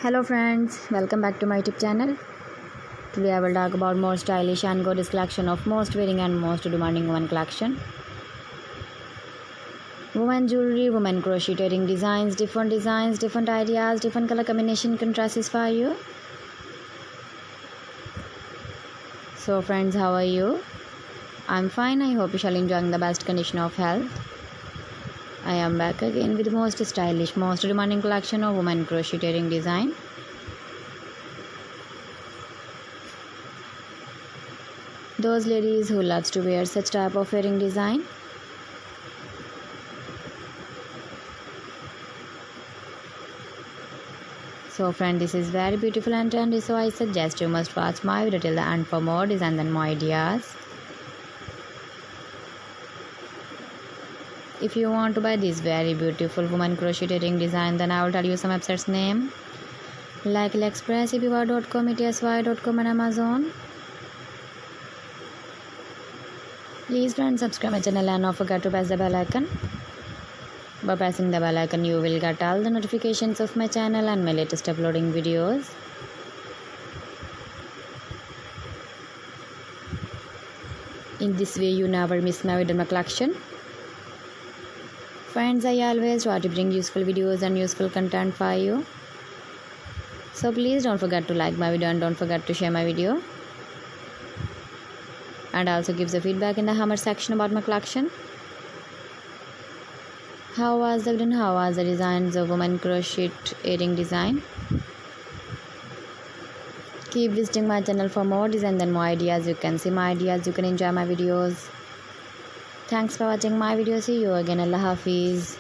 Hello friends, welcome back to my YouTube channel. Today I will talk about more stylish and gorgeous collection of most wearing and most demanding women collection. Women jewelry, women crocheting designs, different ideas, different color combination can satisfy you. So friends, how are you? I'm fine. I hope you shall enjoy the best condition of health. I am back again with the most stylish, most demanding collection of women crocheting design. Those ladies who loves to wear such type of wearing design. So friend, this is very beautiful and trendy, so I suggest you must watch my video till the end for more design and more ideas. If you want to buy this very beautiful woman crocheting design, then I will tell you some websites name like AliExpress, eBay.com, ETSY.com and Amazon. Please friends, subscribe my channel and don't forget to press the bell icon. By pressing the bell icon, you will get all the notifications of my channel and my latest uploading videos. In this way, you never miss my video collection. Friends, I always try to bring useful videos and useful content for you. So please don't forget to like my video and don't forget to share my video. And also give the feedback in the comment section about my collection. How was the video and how was the designs of women crochet earring design? Keep visiting my channel for more design and more ideas. You can see my ideas, you can enjoy my videos. Thanks for watching my video. See you again. Allah Hafiz.